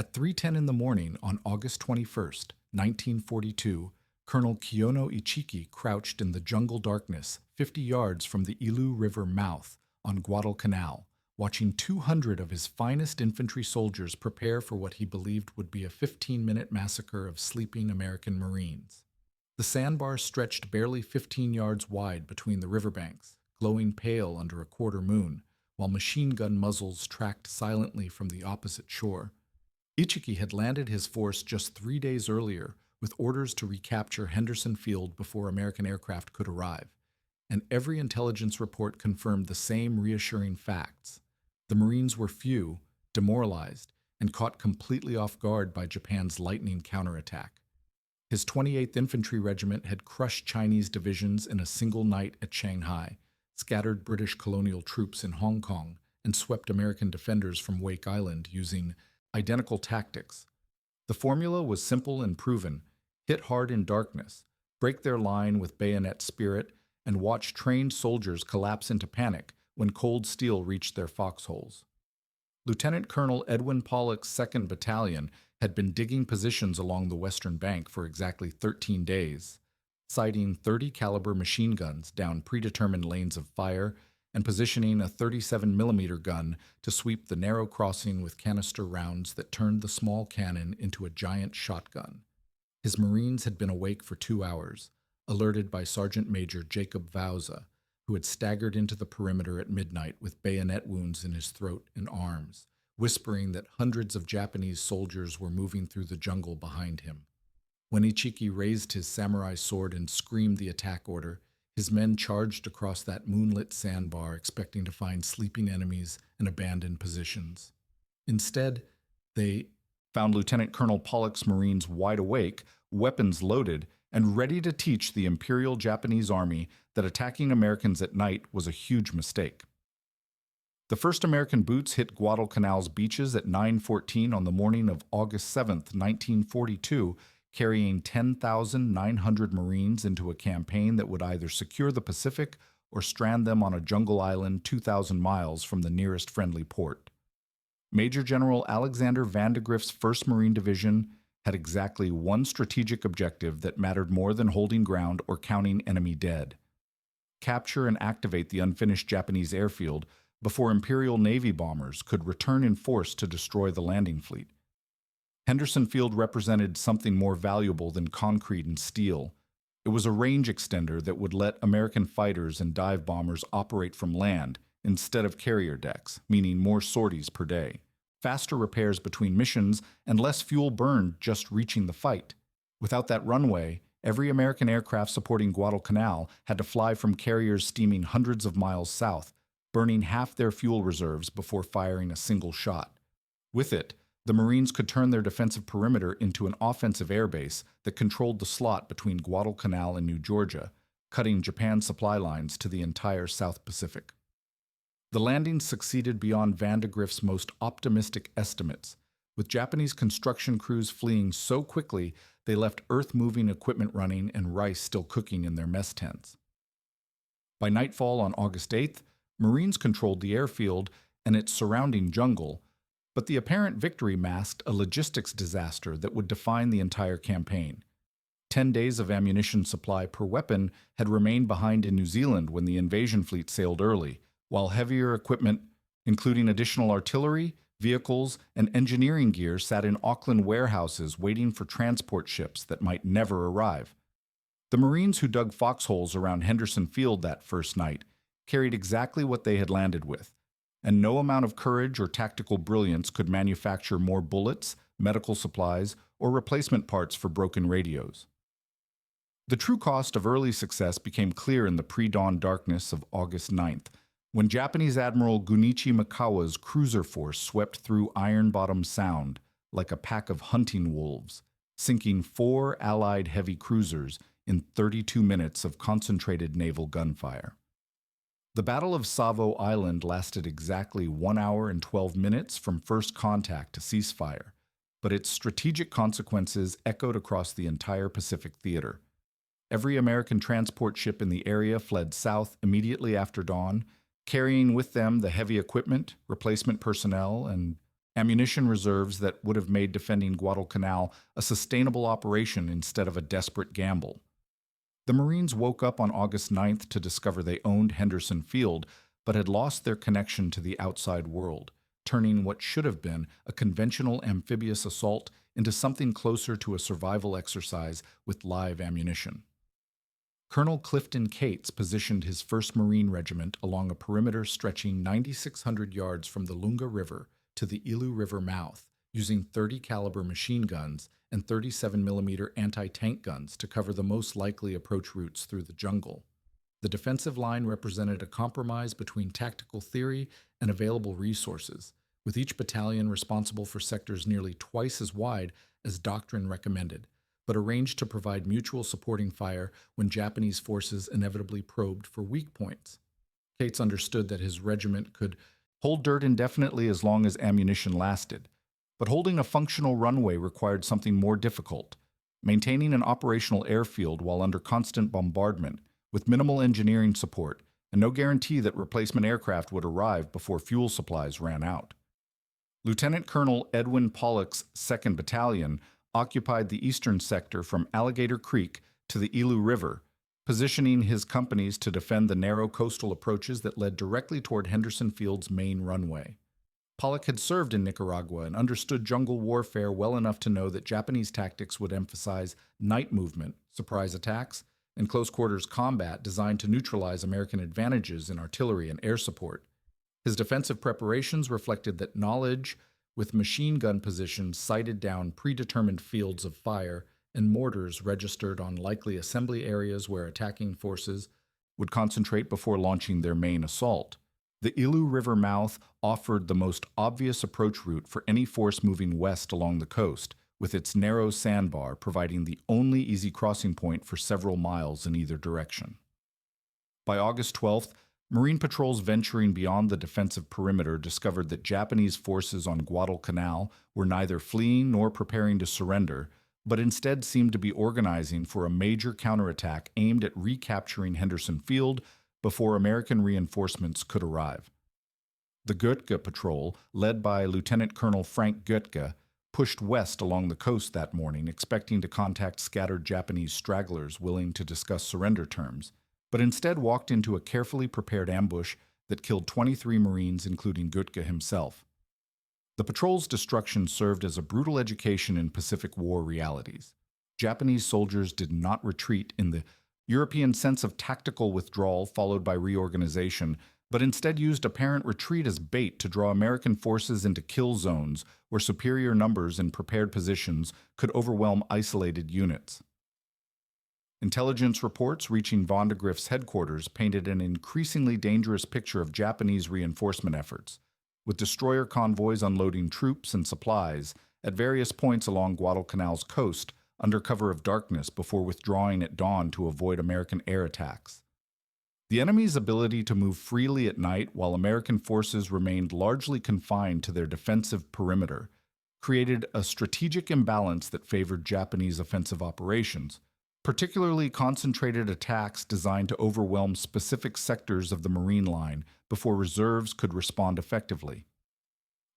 At 3:10 in the morning on August 21st, 1942, Colonel Kiyono Ichiki crouched in the jungle darkness 50 yards from the Ilu River mouth on Guadalcanal, watching 200 of his finest infantry soldiers prepare for what he believed would be a 15-minute massacre of sleeping American Marines. The sandbar stretched barely 15 yards wide between the riverbanks, glowing pale under a quarter moon, while machine gun muzzles tracked silently from the opposite shore. Ichiki had landed his force just 3 days earlier with orders to recapture Henderson Field before American aircraft could arrive, and every intelligence report confirmed the same reassuring facts. The Marines were few, demoralized, and caught completely off guard by Japan's lightning counterattack. His 28th Infantry Regiment had crushed Chinese divisions in a single night at Shanghai, scattered British colonial troops in Hong Kong, and swept American defenders from Wake Island using identical tactics. The formula was simple and proven: hit hard in darkness, break their line with bayonet spirit, and watch trained soldiers collapse into panic when cold steel reached their foxholes. Lieutenant Colonel Edwin Pollock's 2nd Battalion had been digging positions along the western bank for exactly 13 days, sighting 30 caliber machine guns down predetermined lanes of fire and positioning a 37mm gun to sweep the narrow crossing with canister rounds that turned the small cannon into a giant shotgun. His Marines had been awake for 2 hours, alerted by Sergeant Major Jacob Vauza, who had staggered into the perimeter at midnight with bayonet wounds in his throat and arms, whispering that hundreds of Japanese soldiers were moving through the jungle behind him. When Ichiki raised his samurai sword and screamed the attack order, his men charged across that moonlit sandbar expecting to find sleeping enemies and abandoned positions. Instead, they found Lieutenant Colonel Pollock's Marines wide awake, weapons loaded, and ready to teach the Imperial Japanese Army that attacking Americans at night was a huge mistake. The first American boots hit Guadalcanal's beaches at 9:14 on the morning of August 7th, 1942, carrying 10,900 Marines into a campaign that would either secure the Pacific or strand them on a jungle island 2,000 miles from the nearest friendly port. Major General Alexander Vandegrift's 1st Marine Division had exactly one strategic objective that mattered more than holding ground or counting enemy dead: capture and activate the unfinished Japanese airfield before Imperial Navy bombers could return in force to destroy the landing fleet. Henderson Field represented something more valuable than concrete and steel. It was a range extender that would let American fighters and dive bombers operate from land instead of carrier decks, meaning more sorties per day, faster repairs between missions, and less fuel burned just reaching the fight. Without that runway, every American aircraft supporting Guadalcanal had to fly from carriers steaming hundreds of miles south, burning half their fuel reserves before firing a single shot. With it, the Marines could turn their defensive perimeter into an offensive airbase that controlled the slot between Guadalcanal and New Georgia, cutting Japan's supply lines to the entire South Pacific. The landing succeeded beyond Vandegrift's most optimistic estimates, with Japanese construction crews fleeing so quickly they left earth-moving equipment running and rice still cooking in their mess tents. By nightfall on August 8th, Marines controlled the airfield and its surrounding jungle, but the apparent victory masked a logistics disaster that would define the entire campaign. 10 days of ammunition supply per weapon had remained behind in New Zealand when the invasion fleet sailed early, while heavier equipment, including additional artillery, vehicles, and engineering gear, sat in Auckland warehouses waiting for transport ships that might never arrive. The Marines who dug foxholes around Henderson Field that first night carried exactly what they had landed with, and no amount of courage or tactical brilliance could manufacture more bullets, medical supplies, or replacement parts for broken radios. The true cost of early success became clear in the pre-dawn darkness of August 9th, when Japanese Admiral Gunichi Mikawa's cruiser force swept through Iron Bottom Sound like a pack of hunting wolves, sinking 4 Allied heavy cruisers in 32 minutes of concentrated naval gunfire. The Battle of Savo Island lasted exactly 1 hour and 12 minutes from first contact to ceasefire, but its strategic consequences echoed across the entire Pacific theater. Every American transport ship in the area fled south immediately after dawn, carrying with them the heavy equipment, replacement personnel, and ammunition reserves that would have made defending Guadalcanal a sustainable operation instead of a desperate gamble. The Marines woke up on August 9th to discover they owned Henderson Field, but had lost their connection to the outside world, turning what should have been a conventional amphibious assault into something closer to a survival exercise with live ammunition. Colonel Clifton Cates positioned his 1st Marine Regiment along a perimeter stretching 9,600 yards from the Lunga River to the Ilu River mouth, using 30 caliber machine guns and 37mm anti-tank guns to cover the most likely approach routes through the jungle. The defensive line represented a compromise between tactical theory and available resources, with each battalion responsible for sectors nearly twice as wide as doctrine recommended, but arranged to provide mutual supporting fire when Japanese forces inevitably probed for weak points. Cates understood that his regiment could hold dirt indefinitely as long as ammunition lasted, but holding a functional runway required something more difficult: maintaining an operational airfield while under constant bombardment, with minimal engineering support and no guarantee that replacement aircraft would arrive before fuel supplies ran out. Lieutenant Colonel Edwin Pollock's 2nd Battalion occupied the eastern sector from Alligator Creek to the Ilu River, positioning his companies to defend the narrow coastal approaches that led directly toward Henderson Field's main runway. Pollock had served in Nicaragua and understood jungle warfare well enough to know that Japanese tactics would emphasize night movement, surprise attacks, and close-quarters combat designed to neutralize American advantages in artillery and air support. His defensive preparations reflected that knowledge, with machine gun positions sighted down predetermined fields of fire and mortars registered on likely assembly areas where attacking forces would concentrate before launching their main assault. The Ilu River mouth offered the most obvious approach route for any force moving west along the coast, with its narrow sandbar providing the only easy crossing point for several miles in either direction. By August 12th, Marine patrols venturing beyond the defensive perimeter discovered that Japanese forces on Guadalcanal were neither fleeing nor preparing to surrender, but instead seemed to be organizing for a major counterattack aimed at recapturing Henderson Field before American reinforcements could arrive. The Goethe Patrol, led by Lieutenant Colonel Frank Goethe, pushed west along the coast that morning, expecting to contact scattered Japanese stragglers willing to discuss surrender terms, but instead walked into a carefully prepared ambush that killed 23 Marines, including Goethe himself. The patrol's destruction served as a brutal education in Pacific War realities. Japanese soldiers did not retreat in the European sense of tactical withdrawal followed by reorganization, but instead used apparent retreat as bait to draw American forces into kill zones where superior numbers in prepared positions could overwhelm isolated units. Intelligence reports reaching von de Griff's headquarters painted an increasingly dangerous picture of Japanese reinforcement efforts, with destroyer convoys unloading troops and supplies at various points along Guadalcanal's coast under cover of darkness before withdrawing at dawn to avoid American air attacks. The enemy's ability to move freely at night while American forces remained largely confined to their defensive perimeter created a strategic imbalance that favored Japanese offensive operations, particularly concentrated attacks designed to overwhelm specific sectors of the Marine line before reserves could respond effectively.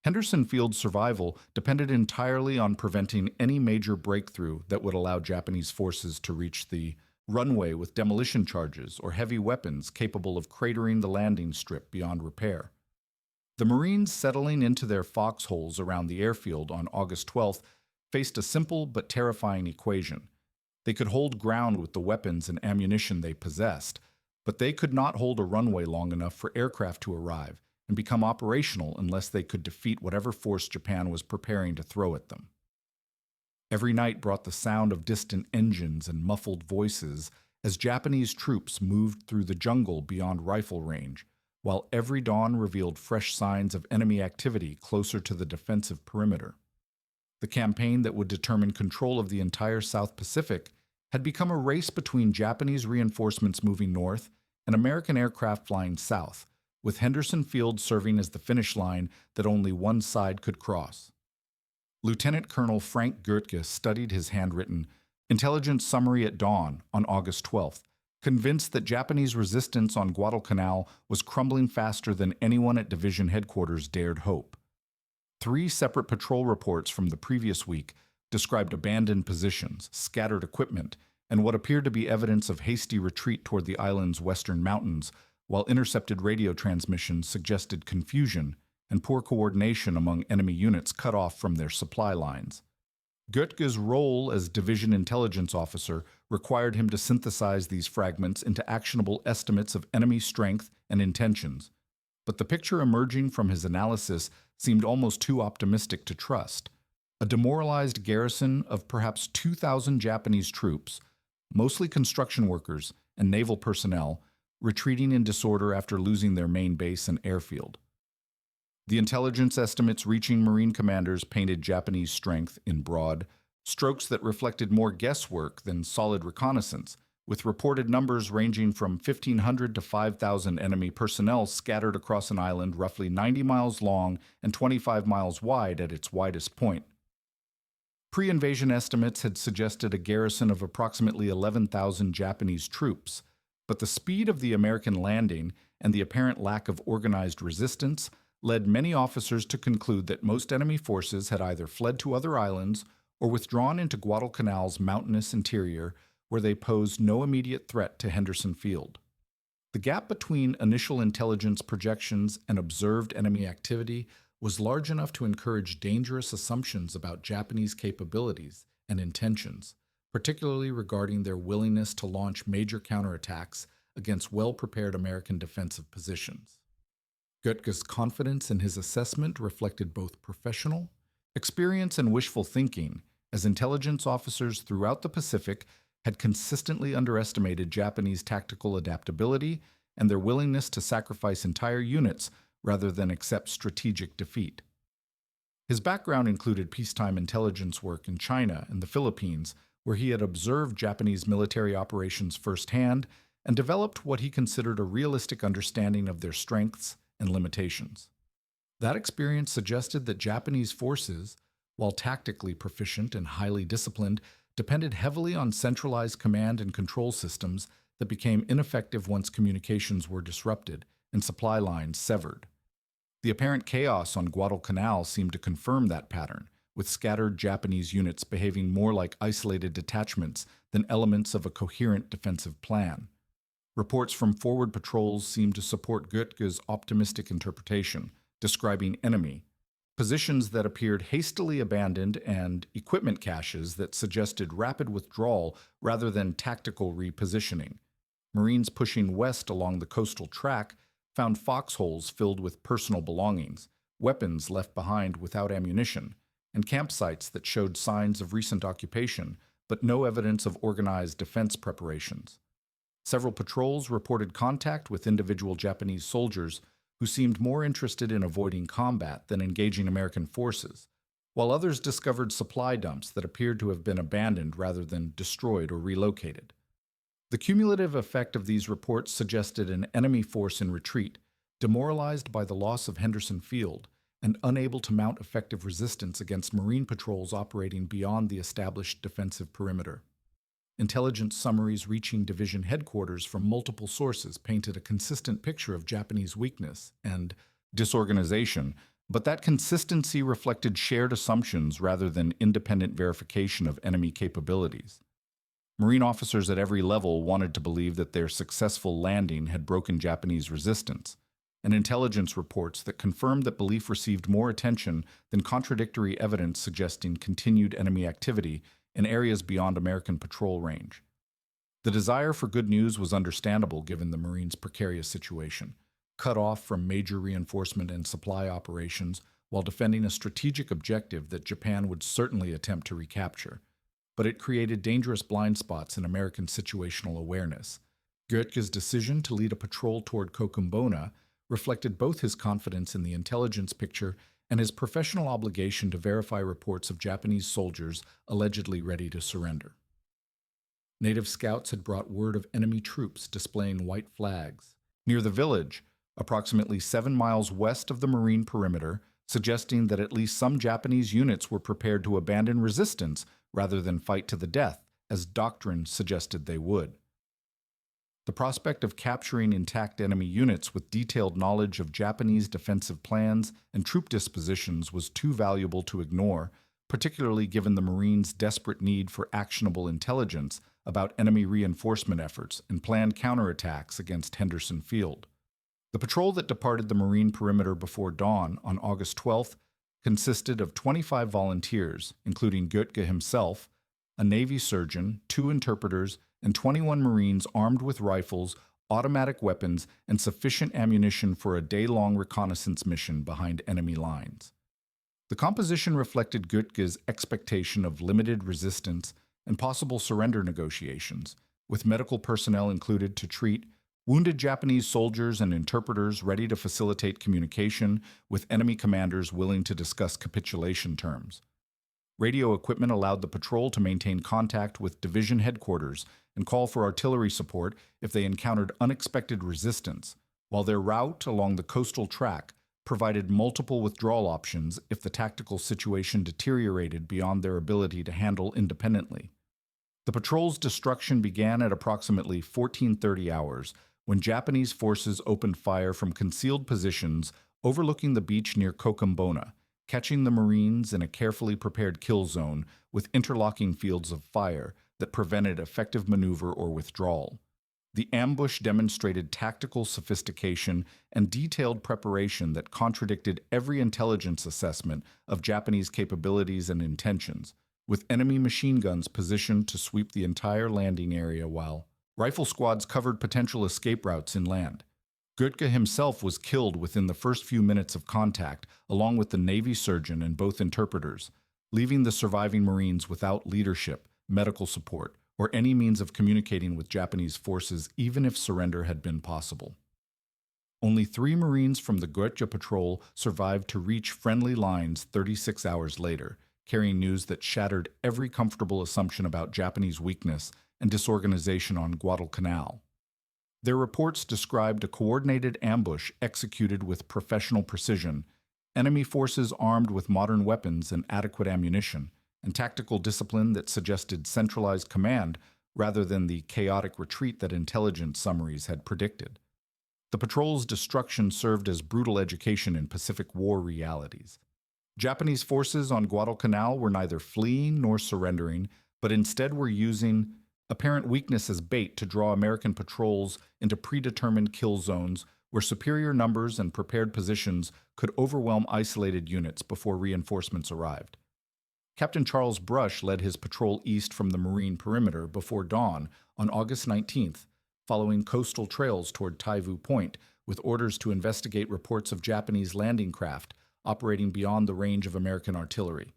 Henderson Field's survival depended entirely on preventing any major breakthrough that would allow Japanese forces to reach the runway with demolition charges or heavy weapons capable of cratering the landing strip beyond repair. The Marines settling into their foxholes around the airfield on August 12th faced a simple but terrifying equation. They could hold ground with the weapons and ammunition they possessed, but they could not hold a runway long enough for aircraft to arrive and become operational unless they could defeat whatever force Japan was preparing to throw at them. Every night brought the sound of distant engines and muffled voices as Japanese troops moved through the jungle beyond rifle range, while every dawn revealed fresh signs of enemy activity closer to the defensive perimeter. The campaign that would determine control of the entire South Pacific had become a race between Japanese reinforcements moving north and American aircraft flying south, with Henderson Field serving as the finish line that only one side could cross. Lieutenant Colonel Frank Goethe studied his handwritten intelligence summary at dawn on August 12th, convinced that Japanese resistance on Guadalcanal was crumbling faster than anyone at division headquarters dared hope. 3 separate patrol reports from the previous week described abandoned positions, scattered equipment, and what appeared to be evidence of hasty retreat toward the island's western mountains, while intercepted radio transmissions suggested confusion and poor coordination among enemy units cut off from their supply lines. Goetge's role as division intelligence officer required him to synthesize these fragments into actionable estimates of enemy strength and intentions, but the picture emerging from his analysis seemed almost too optimistic to trust. A demoralized garrison of perhaps 2,000 Japanese troops, mostly construction workers and naval personnel, retreating in disorder after losing their main base and airfield. The intelligence estimates reaching Marine commanders painted Japanese strength in broad strokes that reflected more guesswork than solid reconnaissance, with reported numbers ranging from 1,500 to 5,000 enemy personnel scattered across an island roughly 90 miles long and 25 miles wide at its widest point. Pre-invasion estimates had suggested a garrison of approximately 11,000 Japanese troops, but the speed of the American landing and the apparent lack of organized resistance led many officers to conclude that most enemy forces had either fled to other islands or withdrawn into Guadalcanal's mountainous interior, where they posed no immediate threat to Henderson Field. The gap between initial intelligence projections and observed enemy activity was large enough to encourage dangerous assumptions about Japanese capabilities and intentions, particularly regarding their willingness to launch major counterattacks against well-prepared American defensive positions. Goetge's confidence in his assessment reflected both professional experience and wishful thinking, as intelligence officers throughout the Pacific had consistently underestimated Japanese tactical adaptability and their willingness to sacrifice entire units rather than accept strategic defeat. His background included peacetime intelligence work in China and the Philippines, where he had observed Japanese military operations firsthand and developed what he considered a realistic understanding of their strengths and limitations. That experience suggested that Japanese forces, while tactically proficient and highly disciplined, depended heavily on centralized command and control systems that became ineffective once communications were disrupted and supply lines severed. The apparent chaos on Guadalcanal seemed to confirm that pattern, with scattered Japanese units behaving more like isolated detachments than elements of a coherent defensive plan. Reports from forward patrols seemed to support Goetge's optimistic interpretation, describing enemy positions that appeared hastily abandoned and equipment caches that suggested rapid withdrawal rather than tactical repositioning. Marines pushing west along the coastal track found foxholes filled with personal belongings, weapons left behind without ammunition, and campsites that showed signs of recent occupation, but no evidence of organized defense preparations. Several patrols reported contact with individual Japanese soldiers who seemed more interested in avoiding combat than engaging American forces, while others discovered supply dumps that appeared to have been abandoned rather than destroyed or relocated. The cumulative effect of these reports suggested an enemy force in retreat, demoralized by the loss of Henderson Field and unable to mount effective resistance against Marine patrols operating beyond the established defensive perimeter. Intelligence summaries reaching division headquarters from multiple sources painted a consistent picture of Japanese weakness and disorganization, but that consistency reflected shared assumptions rather than independent verification of enemy capabilities. Marine officers at every level wanted to believe that their successful landing had broken Japanese resistance, and intelligence reports that confirmed that belief received more attention than contradictory evidence suggesting continued enemy activity in areas beyond American patrol range. The desire for good news was understandable given the Marines' precarious situation, cut off from major reinforcement and supply operations while defending a strategic objective that Japan would certainly attempt to recapture. But it created dangerous blind spots in American situational awareness. Goetge's decision to lead a patrol toward Kokumbona reflected both his confidence in the intelligence picture and his professional obligation to verify reports of Japanese soldiers allegedly ready to surrender. Native scouts had brought word of enemy troops displaying white flags near the village, approximately 7 miles west of the Marine perimeter, suggesting that at least some Japanese units were prepared to abandon resistance rather than fight to the death, as doctrine suggested they would. The prospect of capturing intact enemy units with detailed knowledge of Japanese defensive plans and troop dispositions was too valuable to ignore, particularly given the Marines' desperate need for actionable intelligence about enemy reinforcement efforts and planned counterattacks against Henderson Field. The patrol that departed the Marine perimeter before dawn on August 12th consisted of 25 volunteers, including Goethe himself, a Navy surgeon, 2 interpreters, and 21 Marines armed with rifles, automatic weapons, and sufficient ammunition for a day-long reconnaissance mission behind enemy lines. The composition reflected Goethe's expectation of limited resistance and possible surrender negotiations, with medical personnel included to treat wounded Japanese soldiers and interpreters ready to facilitate communication with enemy commanders willing to discuss capitulation terms. Radio equipment allowed the patrol to maintain contact with division headquarters and call for artillery support if they encountered unexpected resistance, while their route along the coastal track provided multiple withdrawal options if the tactical situation deteriorated beyond their ability to handle independently. The patrol's destruction began at approximately 14:30 hours, when Japanese forces opened fire from concealed positions overlooking the beach near Kokumbona, catching the Marines in a carefully prepared kill zone with interlocking fields of fire that prevented effective maneuver or withdrawal. The ambush demonstrated tactical sophistication and detailed preparation that contradicted every intelligence assessment of Japanese capabilities and intentions, with enemy machine guns positioned to sweep the entire landing area while rifle squads covered potential escape routes inland. Goethe himself was killed within the first few minutes of contact, along with the Navy surgeon and both interpreters, leaving the surviving Marines without leadership, medical support, or any means of communicating with Japanese forces even if surrender had been possible. Only 3 Marines from the Goethe Patrol survived to reach friendly lines 36 hours later, carrying news that shattered every comfortable assumption about Japanese weakness and disorganization on Guadalcanal. Their reports described a coordinated ambush executed with professional precision, enemy forces armed with modern weapons and adequate ammunition, and tactical discipline that suggested centralized command rather than the chaotic retreat that intelligence summaries had predicted. The patrol's destruction served as brutal education in Pacific War realities. Japanese forces on Guadalcanal were neither fleeing nor surrendering, but instead were using apparent weakness as bait to draw American patrols into predetermined kill zones where superior numbers and prepared positions could overwhelm isolated units before reinforcements arrived. Captain Charles Brush led his patrol east from the Marine perimeter before dawn on August 19th, following coastal trails toward Taivu Point, with orders to investigate reports of Japanese landing craft operating beyond the range of American artillery.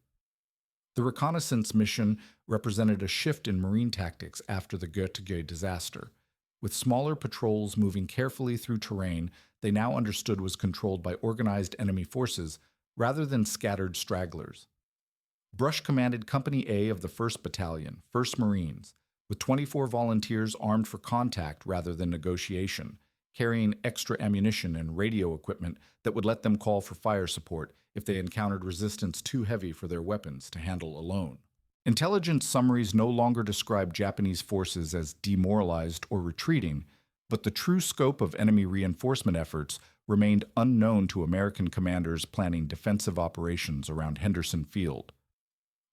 The reconnaissance mission represented a shift in Marine tactics after the Göttingen disaster. With smaller patrols moving carefully through terrain they now understood was controlled by organized enemy forces rather than scattered stragglers. Brush commanded Company A of the 1st Battalion, 1st Marines, with 24 volunteers armed for contact rather than negotiation, carrying extra ammunition and radio equipment that would let them call for fire support if they encountered resistance too heavy for their weapons to handle alone. Intelligence summaries no longer describe Japanese forces as demoralized or retreating, but the true scope of enemy reinforcement efforts remained unknown to American commanders planning defensive operations around Henderson Field.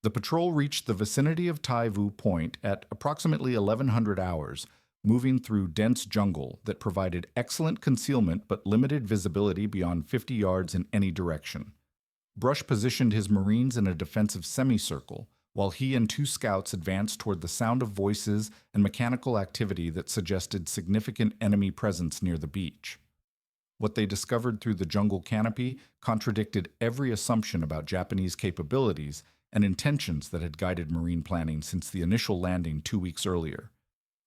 The patrol reached the vicinity of Taivu Point at approximately 1100 hours, moving through dense jungle that provided excellent concealment but limited visibility beyond 50 yards in any direction. Brush positioned his Marines in a defensive semicircle, while he and 2 scouts advanced toward the sound of voices and mechanical activity that suggested significant enemy presence near the beach. What they discovered through the jungle canopy contradicted every assumption about Japanese capabilities and intentions that had guided Marine planning since the initial landing 2 weeks earlier.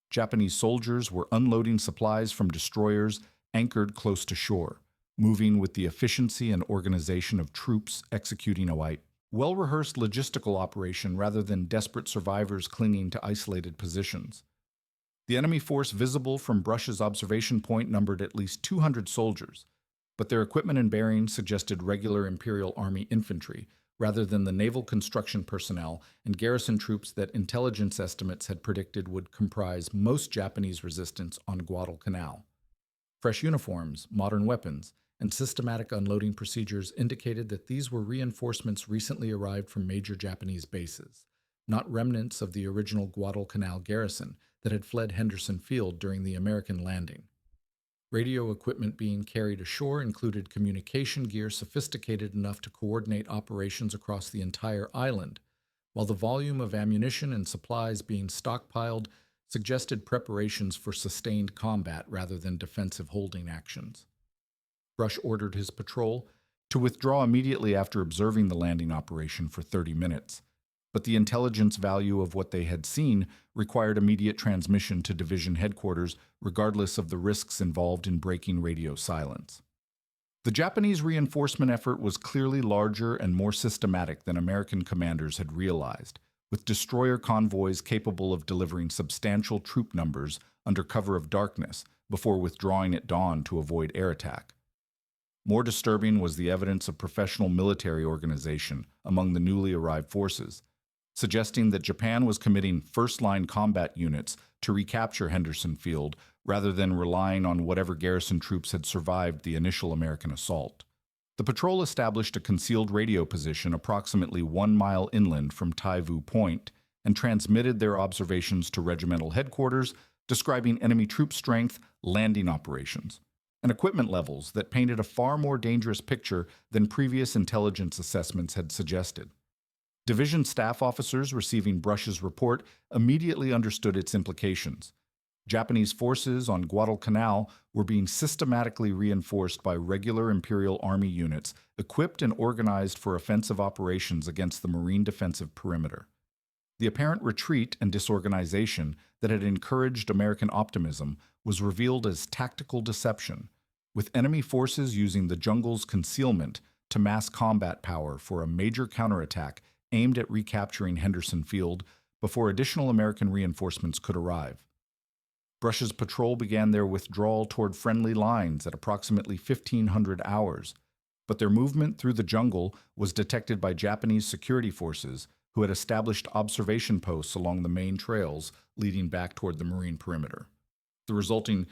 Japanese soldiers were unloading supplies from destroyers anchored close to shore, moving with the efficiency and organization of troops executing a well-rehearsed logistical operation rather than desperate survivors clinging to isolated positions. The enemy force visible from Brush's observation point numbered at least 200 soldiers, but their equipment and bearings suggested regular Imperial Army infantry, rather than the naval construction personnel and garrison troops that intelligence estimates had predicted would comprise most Japanese resistance on Guadalcanal. Fresh uniforms, modern weapons, and systematic unloading procedures indicated that these were reinforcements recently arrived from major Japanese bases, not remnants of the original Guadalcanal garrison that had fled Henderson Field during the American landing. Radio equipment being carried ashore included communication gear sophisticated enough to coordinate operations across the entire island, while the volume of ammunition and supplies being stockpiled suggested preparations for sustained combat rather than defensive holding actions. Brush ordered his patrol to withdraw immediately after observing the landing operation for 30 minutes, but the intelligence value of what they had seen required immediate transmission to division headquarters regardless of the risks involved in breaking radio silence. The Japanese reinforcement effort was clearly larger and more systematic than American commanders had realized, with destroyer convoys capable of delivering substantial troop numbers under cover of darkness before withdrawing at dawn to avoid air attack. More disturbing was the evidence of professional military organization among the newly arrived forces, suggesting that Japan was committing first-line combat units to recapture Henderson Field rather than relying on whatever garrison troops had survived the initial American assault. The patrol established a concealed radio position approximately 1 mile inland from Taivu Point and transmitted their observations to regimental headquarters, describing enemy troop strength, landing operations, and equipment levels that painted a far more dangerous picture than previous intelligence assessments had suggested. Division staff officers receiving Brush's report immediately understood its implications. Japanese forces on Guadalcanal were being systematically reinforced by regular Imperial Army units equipped and organized for offensive operations against the Marine defensive perimeter. The apparent retreat and disorganization that had encouraged American optimism was revealed as tactical deception, with enemy forces using the jungle's concealment to mass combat power for a major counterattack aimed at recapturing Henderson Field before additional American reinforcements could arrive. Brush's patrol began their withdrawal toward friendly lines at approximately 1500 hours, but their movement through the jungle was detected by Japanese security forces who had established observation posts along the main trails leading back toward the Marine perimeter. The resulting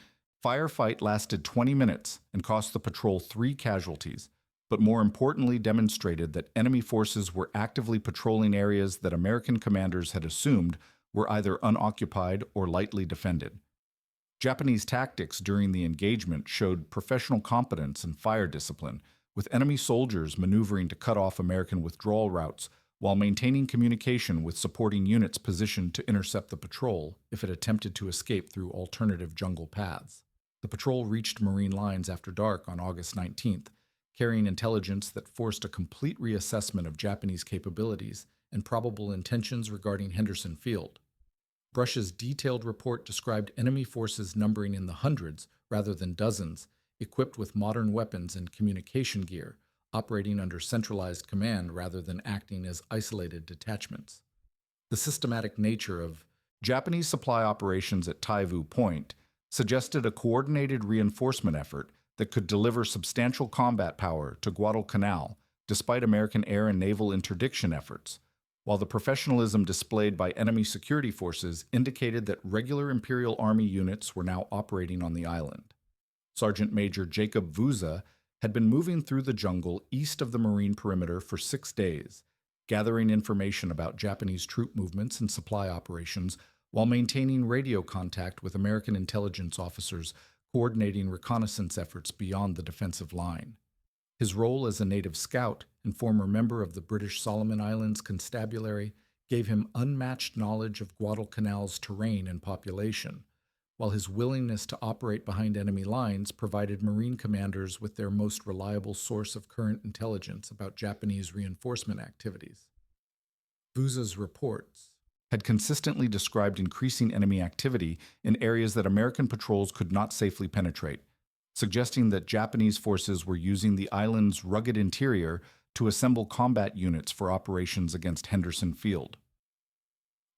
firefight lasted 20 minutes and cost the patrol 3 casualties, but more importantly demonstrated that enemy forces were actively patrolling areas that American commanders had assumed were either unoccupied or lightly defended. Japanese tactics during the engagement showed professional competence and fire discipline, with enemy soldiers maneuvering to cut off American withdrawal routes while maintaining communication with supporting units positioned to intercept the patrol if it attempted to escape through alternative jungle paths. The patrol reached Marine lines after dark on August 19th, carrying intelligence that forced a complete reassessment of Japanese capabilities and probable intentions regarding Henderson Field. Brush's detailed report described enemy forces numbering in the hundreds rather than dozens, equipped with modern weapons and communication gear, operating under centralized command rather than acting as isolated detachments. The systematic nature of Japanese supply operations at Taivu Point suggested a coordinated reinforcement effort that could deliver substantial combat power to Guadalcanal despite American air and naval interdiction efforts, while the professionalism displayed by enemy security forces indicated that regular Imperial Army units were now operating on the island. Sergeant Major Jacob Vuza had been moving through the jungle east of the Marine perimeter for 6 days, gathering information about Japanese troop movements and supply operations while maintaining radio contact with American intelligence officers coordinating reconnaissance efforts beyond the defensive line. His role as a native scout and former member of the British Solomon Islands Constabulary gave him unmatched knowledge of Guadalcanal's terrain and population, while his willingness to operate behind enemy lines provided Marine commanders with their most reliable source of current intelligence about Japanese reinforcement activities. Vuza's reports had consistently described increasing enemy activity in areas that American patrols could not safely penetrate, suggesting that Japanese forces were using the island's rugged interior to assemble combat units for operations against Henderson Field.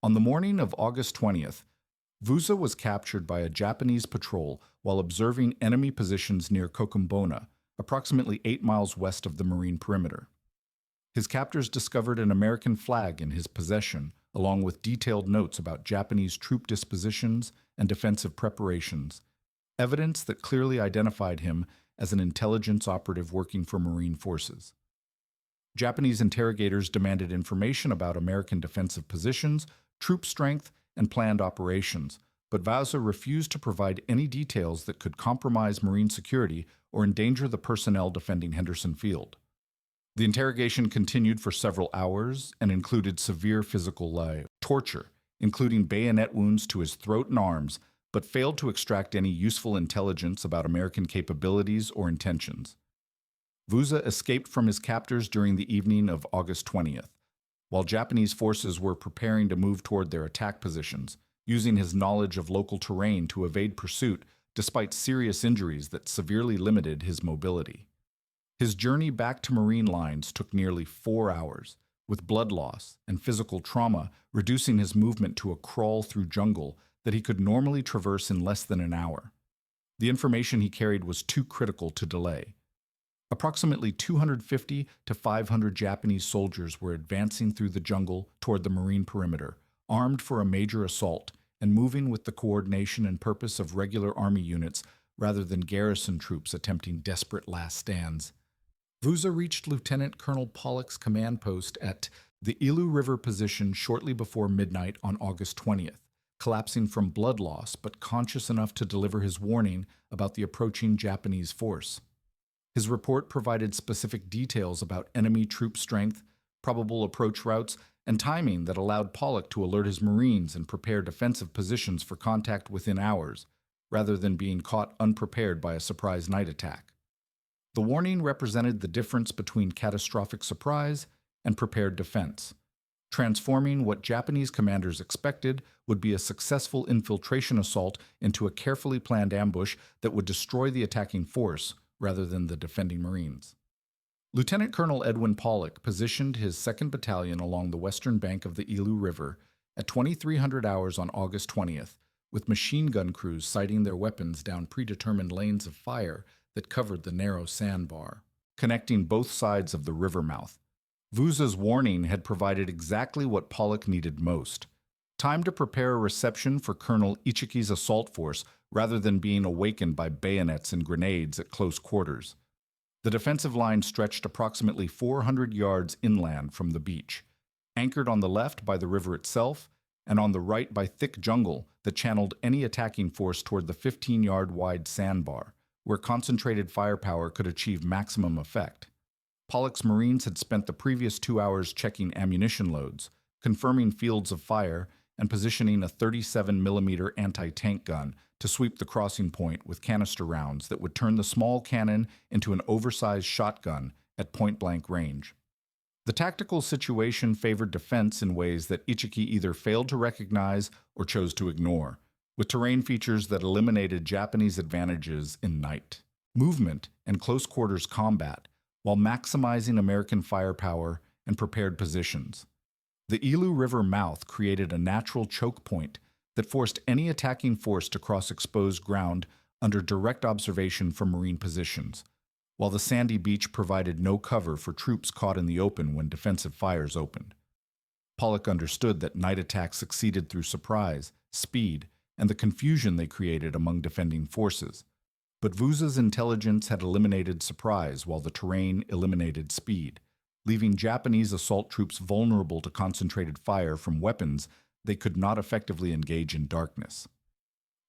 On the morning of August 20th, Vuza was captured by a Japanese patrol while observing enemy positions near Kokumbona, approximately 8 miles west of the Marine perimeter. His captors discovered an American flag in his possession, along with detailed notes about Japanese troop dispositions and defensive preparations, evidence that clearly identified him as an intelligence operative working for Marine forces. Japanese interrogators demanded information about American defensive positions, troop strength, and planned operations, but Vauza refused to provide any details that could compromise Marine security or endanger the personnel defending Henderson Field. The interrogation continued for several hours and included severe physical torture, including bayonet wounds to his throat and arms, but failed to extract any useful intelligence about American capabilities or intentions. Vauza escaped from his captors during the evening of August 20th, while Japanese forces were preparing to move toward their attack positions, using his knowledge of local terrain to evade pursuit despite serious injuries that severely limited his mobility. His journey back to Marine lines took nearly 4 hours, with blood loss and physical trauma reducing his movement to a crawl through jungle that he could normally traverse in less than an hour. The information he carried was too critical to delay. Approximately 250 to 500 Japanese soldiers were advancing through the jungle toward the Marine perimeter, armed for a major assault and moving with the coordination and purpose of regular army units rather than garrison troops attempting desperate last stands. Vauza reached Lieutenant Colonel Pollock's command post at the Ilu River position shortly before midnight on August 20th, collapsing from blood loss but conscious enough to deliver his warning about the approaching Japanese force. His report provided specific details about enemy troop strength, probable approach routes, and timing that allowed Pollock to alert his Marines and prepare defensive positions for contact within hours, rather than being caught unprepared by a surprise night attack. The warning represented the difference between catastrophic surprise and prepared defense, transforming what Japanese commanders expected would be a successful infiltration assault into a carefully planned ambush that would destroy the attacking force rather than the defending Marines. Lieutenant Colonel Edwin Pollock positioned his 2nd Battalion along the western bank of the Ilu River at 2300 hours on August 20th, with machine gun crews sighting their weapons down predetermined lanes of fire that covered the narrow sandbar, connecting both sides of the river mouth. Vauza's warning had provided exactly what Pollock needed most: time to prepare a reception for Colonel Ichiki's assault force rather than being awakened by bayonets and grenades at close quarters. The defensive line stretched approximately 400 yards inland from the beach, anchored on the left by the river itself and on the right by thick jungle that channeled any attacking force toward the 15-yard wide sandbar, where concentrated firepower could achieve maximum effect. Pollock's Marines had spent the previous 2 hours checking ammunition loads, confirming fields of fire, and positioning a 37mm anti-tank gun to sweep the crossing point with canister rounds that would turn the small cannon into an oversized shotgun at point-blank range. The tactical situation favored defense in ways that Ichiki either failed to recognize or chose to ignore, with terrain features that eliminated Japanese advantages in night, movement, and close-quarters combat, while maximizing American firepower and prepared positions. The Ilu River mouth created a natural choke point that forced any attacking force to cross exposed ground under direct observation from Marine positions, while the sandy beach provided no cover for troops caught in the open when defensive fires opened. Pollock understood that night attacks succeeded through surprise, speed, and the confusion they created among defending forces. But Vauza's intelligence had eliminated surprise while the terrain eliminated speed, leaving Japanese assault troops vulnerable to concentrated fire from weapons they could not effectively engage in darkness.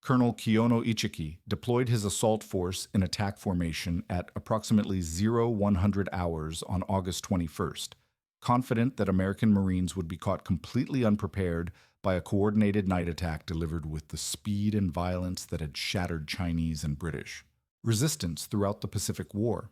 Colonel Kiyono Ichiki deployed his assault force in attack formation at approximately 0100 hours on August 21st, confident that American Marines would be caught completely unprepared by a coordinated night attack delivered with the speed and violence that had shattered Chinese and British resistance throughout the Pacific War.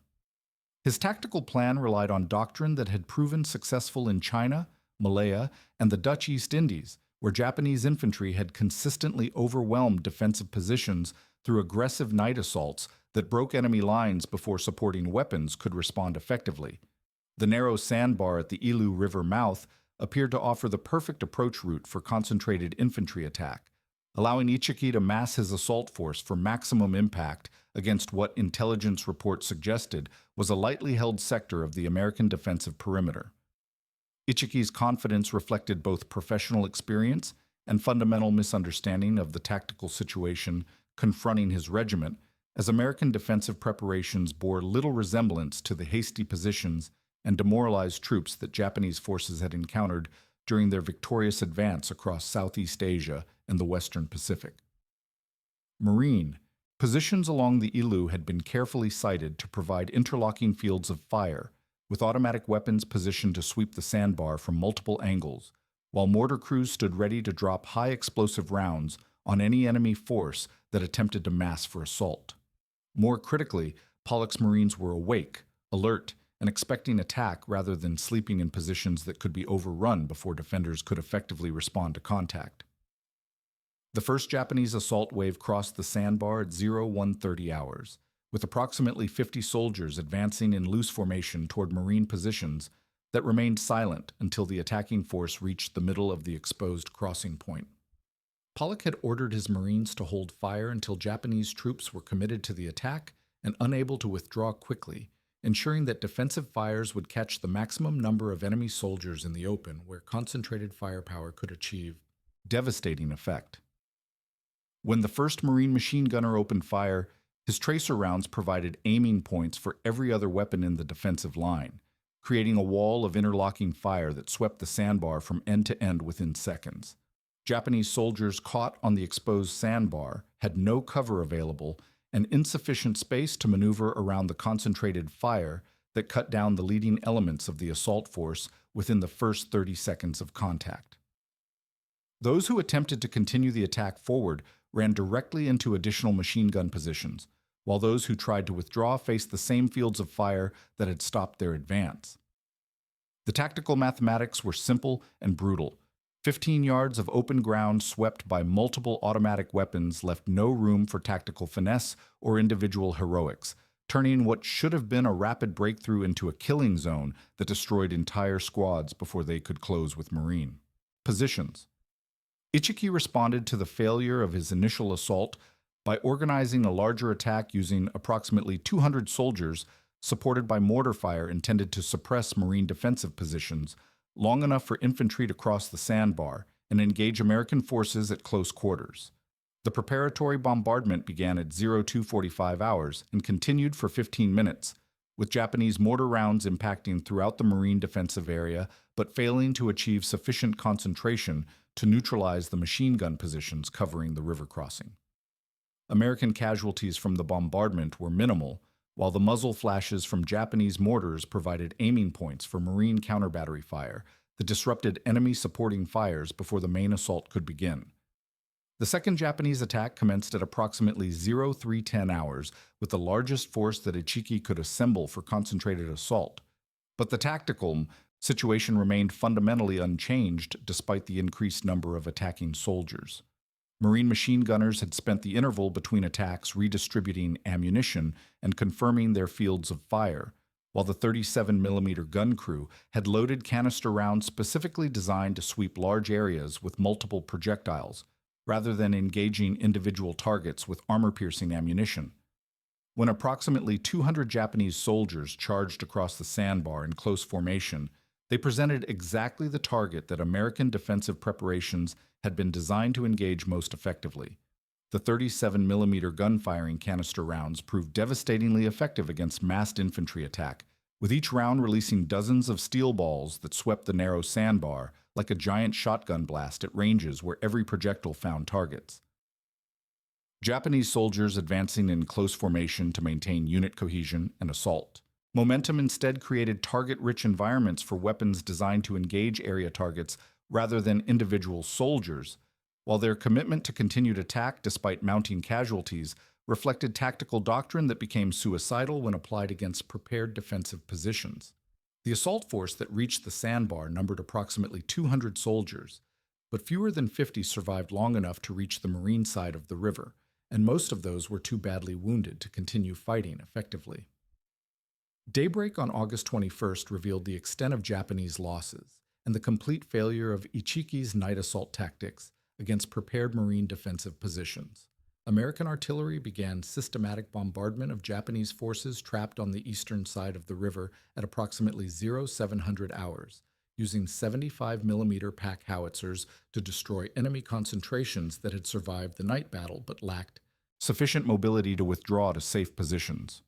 His tactical plan relied on doctrine that had proven successful in China, Malaya, and the Dutch East Indies, where Japanese infantry had consistently overwhelmed defensive positions through aggressive night assaults that broke enemy lines before supporting weapons could respond effectively. The narrow sandbar at the Ilu River mouth appeared to offer the perfect approach route for concentrated infantry attack, allowing Ichiki to mass his assault force for maximum impact against what intelligence reports suggested was a lightly held sector of the American defensive perimeter. Ichiki's confidence reflected both professional experience and fundamental misunderstanding of the tactical situation confronting his regiment, as American defensive preparations bore little resemblance to the hasty positions and demoralized troops that Japanese forces had encountered during their victorious advance across Southeast Asia and the Western Pacific. Marine positions along the Ilu had been carefully sited to provide interlocking fields of fire, with automatic weapons positioned to sweep the sandbar from multiple angles, while mortar crews stood ready to drop high explosive rounds on any enemy force that attempted to mass for assault. More critically, Pollock's Marines were awake, alert, and expecting attack rather than sleeping in positions that could be overrun before defenders could effectively respond to contact. The first Japanese assault wave crossed the sandbar at 0130 hours, with approximately 50 soldiers advancing in loose formation toward Marine positions that remained silent until the attacking force reached the middle of the exposed crossing point. Pollock had ordered his Marines to hold fire until Japanese troops were committed to the attack and unable to withdraw quickly, ensuring that defensive fires would catch the maximum number of enemy soldiers in the open where concentrated firepower could achieve devastating effect. When the first Marine machine gunner opened fire, his tracer rounds provided aiming points for every other weapon in the defensive line, creating a wall of interlocking fire that swept the sandbar from end to end within seconds. Japanese soldiers caught on the exposed sandbar had no cover available and insufficient space to maneuver around the concentrated fire that cut down the leading elements of the assault force within the first 30 seconds of contact. Those who attempted to continue the attack forward ran directly into additional machine gun positions, while those who tried to withdraw faced the same fields of fire that had stopped their advance. The tactical mathematics were simple and brutal. 15 yards of open ground swept by multiple automatic weapons left no room for tactical finesse or individual heroics, turning what should have been a rapid breakthrough into a killing zone that destroyed entire squads before they could close with Marine. Positions. Ichiki responded to the failure of his initial assault by organizing a larger attack using approximately 200 soldiers supported by mortar fire intended to suppress Marine defensive positions long enough for infantry to cross the sandbar and engage American forces at close quarters. The preparatory bombardment began at 0245 hours and continued for 15 minutes, with Japanese mortar rounds impacting throughout the Marine defensive area but failing to achieve sufficient concentration to neutralize the machine gun positions covering the river crossing. American casualties from the bombardment were minimal, while the muzzle flashes from Japanese mortars provided aiming points for Marine counter-battery fire that disrupted enemy supporting fires before the main assault could begin. The second Japanese attack commenced at approximately 0310 hours with the largest force that Ichiki could assemble for concentrated assault, but the tactical situation remained fundamentally unchanged despite the increased number of attacking soldiers. Marine machine gunners had spent the interval between attacks redistributing ammunition and confirming their fields of fire, while the 37mm gun crew had loaded canister rounds specifically designed to sweep large areas with multiple projectiles, rather than engaging individual targets with armor-piercing ammunition. When approximately 200 Japanese soldiers charged across the sandbar in close formation, they presented exactly the target that American defensive preparations had been designed to engage most effectively. The 37mm gun-firing canister rounds proved devastatingly effective against massed infantry attack, with each round releasing dozens of steel balls that swept the narrow sandbar like a giant shotgun blast at ranges where every projectile found targets. Japanese soldiers advancing in close formation to maintain unit cohesion and assault. Momentum instead created target-rich environments for weapons designed to engage area targets rather than individual soldiers, while their commitment to continued attack despite mounting casualties reflected tactical doctrine that became suicidal when applied against prepared defensive positions. The assault force that reached the sandbar numbered approximately 200 soldiers, but fewer than 50 survived long enough to reach the Marine side of the river, and most of those were too badly wounded to continue fighting effectively. Daybreak on August 21st revealed the extent of Japanese losses and the complete failure of Ichiki's night assault tactics against prepared Marine defensive positions. American artillery began systematic bombardment of Japanese forces trapped on the eastern side of the river at approximately 0700 hours, using 75 mm pack howitzers to destroy enemy concentrations that had survived the night battle but lacked sufficient mobility to withdraw to safe positions.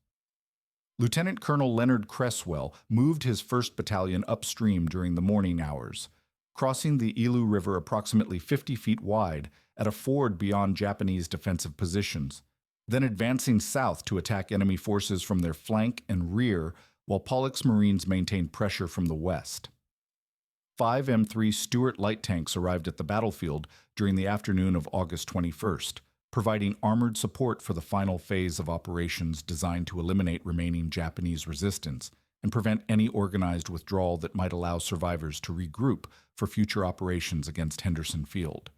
Lieutenant Colonel Leonard Cresswell moved his 1st Battalion upstream during the morning hours, crossing the Ilu River approximately 50 feet wide at a ford beyond Japanese defensive positions, then advancing south to attack enemy forces from their flank and rear while Pollock's Marines maintained pressure from the west. 5 M3 Stuart light tanks arrived at the battlefield during the afternoon of August 21st, providing armored support for the final phase of operations designed to eliminate remaining Japanese resistance and prevent any organized withdrawal that might allow survivors to regroup for future operations against Henderson Field.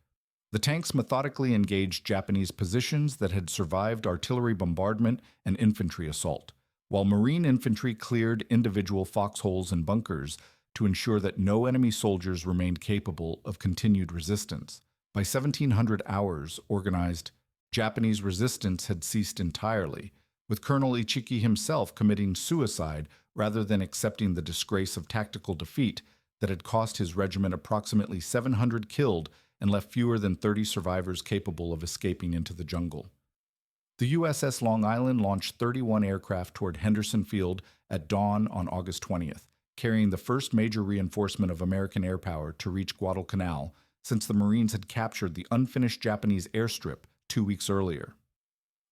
The tanks methodically engaged Japanese positions that had survived artillery bombardment and infantry assault, while Marine infantry cleared individual foxholes and bunkers to ensure that no enemy soldiers remained capable of continued resistance. By 1700 hours, organized Japanese resistance had ceased entirely, with Colonel Ichiki himself committing suicide rather than accepting the disgrace of tactical defeat that had cost his regiment approximately 700 killed and left fewer than 30 survivors capable of escaping into the jungle. The USS Long Island launched 31 aircraft toward Henderson Field at dawn on August 20th, carrying the first major reinforcement of American air power to reach Guadalcanal since the Marines had captured the unfinished Japanese airstrip 2 weeks earlier.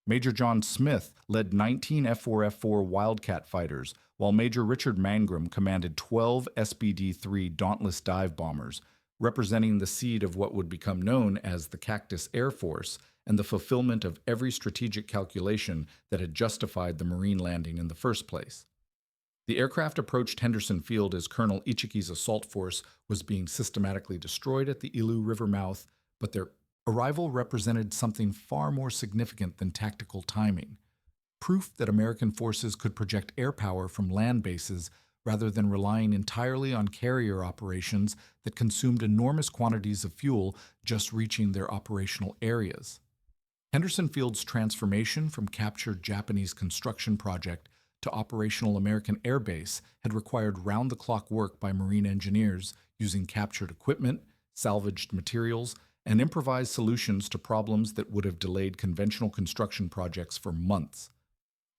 Major John Smith led 19 F-4F-4 Wildcat fighters, while Major Richard Mangrum commanded 12 SBD-3 Dauntless dive bombers, representing the seed of what would become known as the Cactus Air Force and the fulfillment of every strategic calculation that had justified the Marine landing in the first place. The aircraft approached Henderson Field as Colonel Ichiki's assault force was being systematically destroyed at the Ilu River mouth, but their arrival represented something far more significant than tactical timing. Proof that American forces could project air power from land bases rather than relying entirely on carrier operations that consumed enormous quantities of fuel just reaching their operational areas. Henderson Field's transformation from captured Japanese construction project to operational American air base had required round-the-clock work by Marine engineers using captured equipment, salvaged materials, and improvised solutions to problems that would have delayed conventional construction projects for months.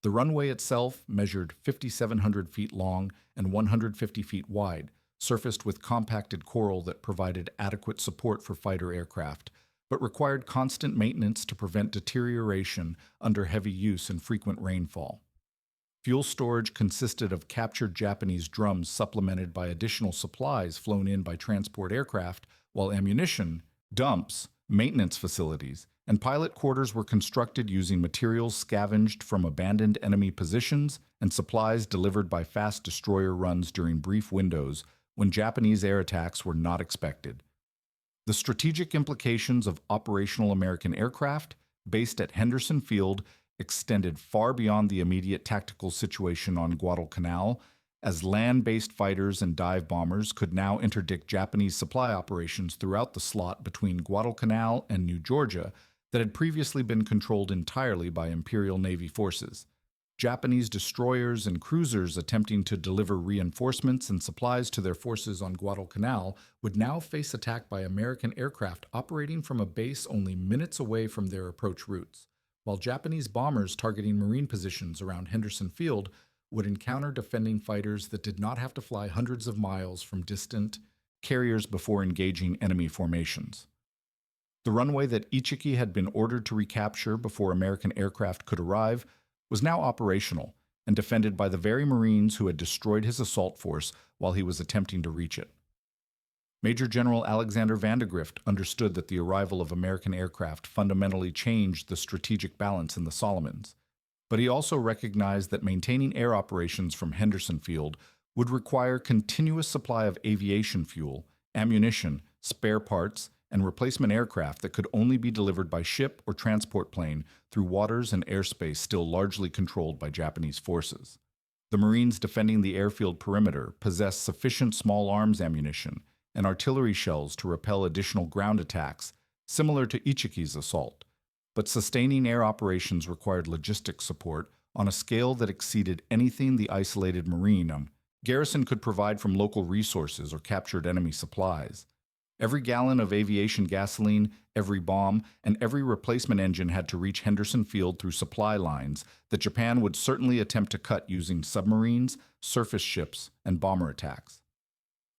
The runway itself measured 5,700 feet long and 150 feet wide, surfaced with compacted coral that provided adequate support for fighter aircraft, but required constant maintenance to prevent deterioration under heavy use and frequent rainfall. Fuel storage consisted of captured Japanese drums supplemented by additional supplies flown in by transport aircraft, while ammunition, dumps, maintenance facilities, and pilot quarters were constructed using materials scavenged from abandoned enemy positions and supplies delivered by fast destroyer runs during brief windows when Japanese air attacks were not expected. The strategic implications of operational American aircraft, based at Henderson Field, extended far beyond the immediate tactical situation on Guadalcanal, as land-based fighters and dive bombers could now interdict Japanese supply operations throughout the slot between Guadalcanal and New Georgia that had previously been controlled entirely by Imperial Navy forces. Japanese destroyers and cruisers attempting to deliver reinforcements and supplies to their forces on Guadalcanal would now face attack by American aircraft operating from a base only minutes away from their approach routes, while Japanese bombers targeting Marine positions around Henderson Field would encounter defending fighters that did not have to fly hundreds of miles from distant carriers before engaging enemy formations. The runway that Ichiki had been ordered to recapture before American aircraft could arrive was now operational and defended by the very Marines who had destroyed his assault force while he was attempting to reach it. Major General Alexander Vandegrift understood that the arrival of American aircraft fundamentally changed the strategic balance in the Solomons, but he also recognized that maintaining air operations from Henderson Field would require continuous supply of aviation fuel, ammunition, spare parts, and replacement aircraft that could only be delivered by ship or transport plane through waters and airspace still largely controlled by Japanese forces. The Marines defending the airfield perimeter possessed sufficient small arms ammunition and artillery shells to repel additional ground attacks, similar to Ichiki's assault, but sustaining air operations required logistics support on a scale that exceeded anything the isolated Marine on Garrison could provide from local resources or captured enemy supplies. Every gallon of aviation gasoline, every bomb, and every replacement engine had to reach Henderson Field through supply lines that Japan would certainly attempt to cut using submarines, surface ships, and bomber attacks.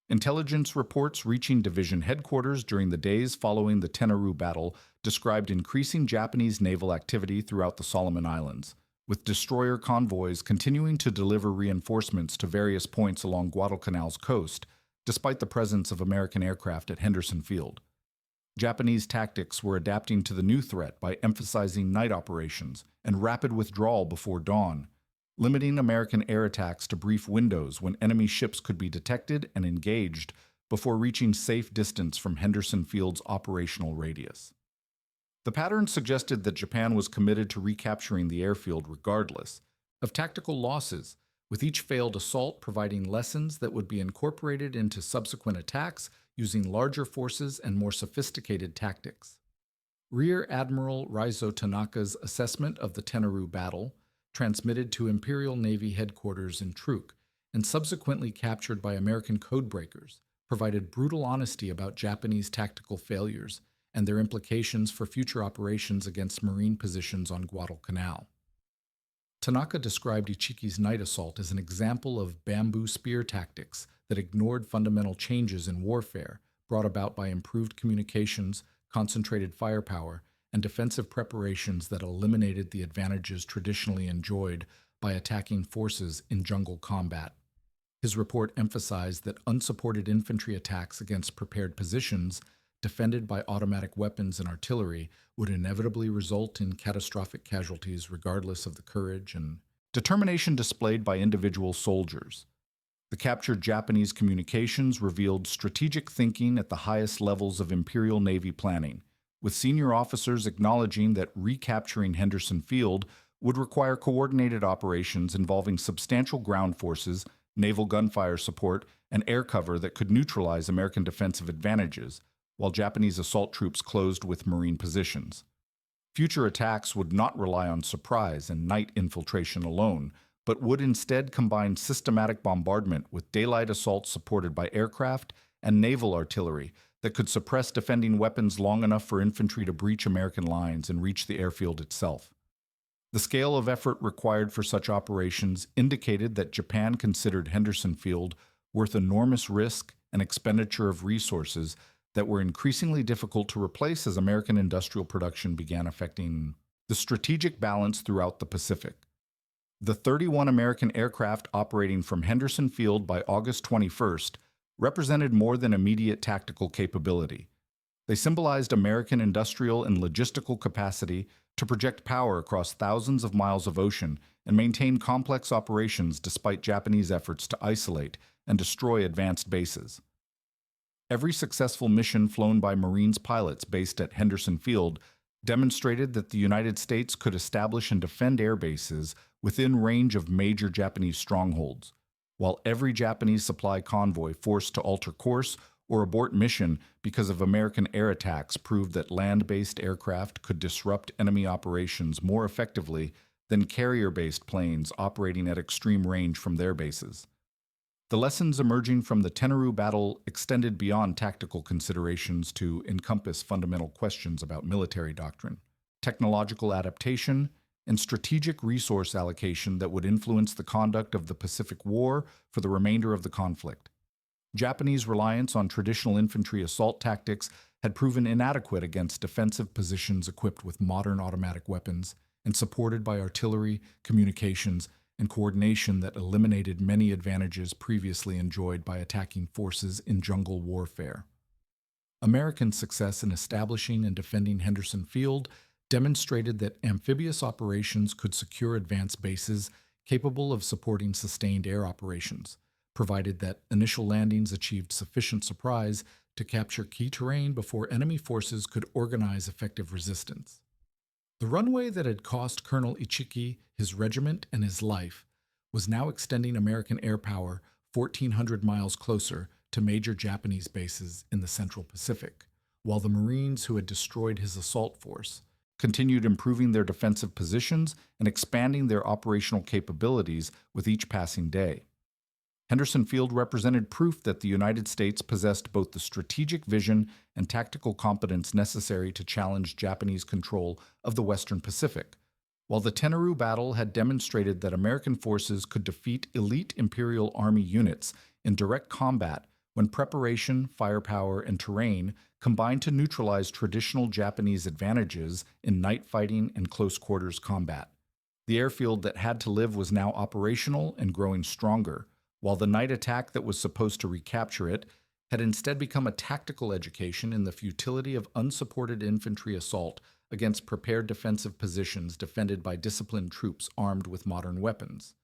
Intelligence reports reaching division headquarters during the days following the Tenaru battle described increasing Japanese naval activity throughout the Solomon Islands, with destroyer convoys continuing to deliver reinforcements to various points along Guadalcanal's coast, despite the presence of American aircraft at Henderson Field. Japanese tactics were adapting to the new threat by emphasizing night operations and rapid withdrawal before dawn, limiting American air attacks to brief windows when enemy ships could be detected and engaged before reaching safe distance from Henderson Field's operational radius. The pattern suggested that Japan was committed to recapturing the airfield regardless of tactical losses, with each failed assault providing lessons that would be incorporated into subsequent attacks using larger forces and more sophisticated tactics. Rear Admiral Raizo Tanaka's assessment of the Tenaru battle, transmitted to Imperial Navy headquarters in Truk and subsequently captured by American codebreakers, provided brutal honesty about Japanese tactical failures and their implications for future operations against Marine positions on Guadalcanal. Tanaka described Ichiki's night assault as an example of bamboo spear tactics that ignored fundamental changes in warfare brought about by improved communications, concentrated firepower, and defensive preparations that eliminated the advantages traditionally enjoyed by attacking forces in jungle combat. His report emphasized that unsupported infantry attacks against prepared positions, defended by automatic weapons and artillery, would inevitably result in catastrophic casualties regardless of the courage and determination displayed by individual soldiers. The captured Japanese communications revealed strategic thinking at the highest levels of Imperial Navy planning, with senior officers acknowledging that recapturing Henderson Field would require coordinated operations involving substantial ground forces, naval gunfire support, and air cover that could neutralize American defensive advantages, while Japanese assault troops closed with Marine positions. Future attacks would not rely on surprise and night infiltration alone, but would instead combine systematic bombardment with daylight assaults supported by aircraft and naval artillery that could suppress defending weapons long enough for infantry to breach American lines and reach the airfield itself. The scale of effort required for such operations indicated that Japan considered Henderson Field worth enormous risk and expenditure of resources that were increasingly difficult to replace as American industrial production began affecting the strategic balance throughout the Pacific. The 31 American aircraft operating from Henderson Field by August 21st represented more than immediate tactical capability. They symbolized American industrial and logistical capacity to project power across thousands of miles of ocean and maintain complex operations despite Japanese efforts to isolate and destroy advanced bases. Every successful mission flown by Marines pilots based at Henderson Field demonstrated that the United States could establish and defend air bases within range of major Japanese strongholds, while every Japanese supply convoy forced to alter course or abort mission because of American air attacks proved that land-based aircraft could disrupt enemy operations more effectively than carrier-based planes operating at extreme range from their bases. The lessons emerging from the Tenaru battle extended beyond tactical considerations to encompass fundamental questions about military doctrine, technological adaptation, and strategic resource allocation that would influence the conduct of the Pacific War for the remainder of the conflict. Japanese reliance on traditional infantry assault tactics had proven inadequate against defensive positions equipped with modern automatic weapons and supported by artillery, communications, and coordination that eliminated many advantages previously enjoyed by attacking forces in jungle warfare. American success in establishing and defending Henderson Field demonstrated that amphibious operations could secure advanced bases capable of supporting sustained air operations, provided that initial landings achieved sufficient surprise to capture key terrain before enemy forces could organize effective resistance. The runway that had cost Colonel Ichiki his regiment and his life was now extending American air power 1,400 miles closer to major Japanese bases in the Central Pacific, while the Marines who had destroyed his assault force continued improving their defensive positions and expanding their operational capabilities with each passing day. Henderson Field represented proof that the United States possessed both the strategic vision and tactical competence necessary to challenge Japanese control of the Western Pacific. While the Tenarue battle had demonstrated that American forces could defeat elite Imperial Army units in direct combat when preparation, firepower, and terrain combined to neutralize traditional Japanese advantages in night fighting and close quarters combat. The airfield that had to live was now operational and growing stronger, while the night attack that was supposed to recapture it had instead become a tactical education in the futility of unsupported infantry assault against prepared defensive positions defended by disciplined troops armed with modern weapons.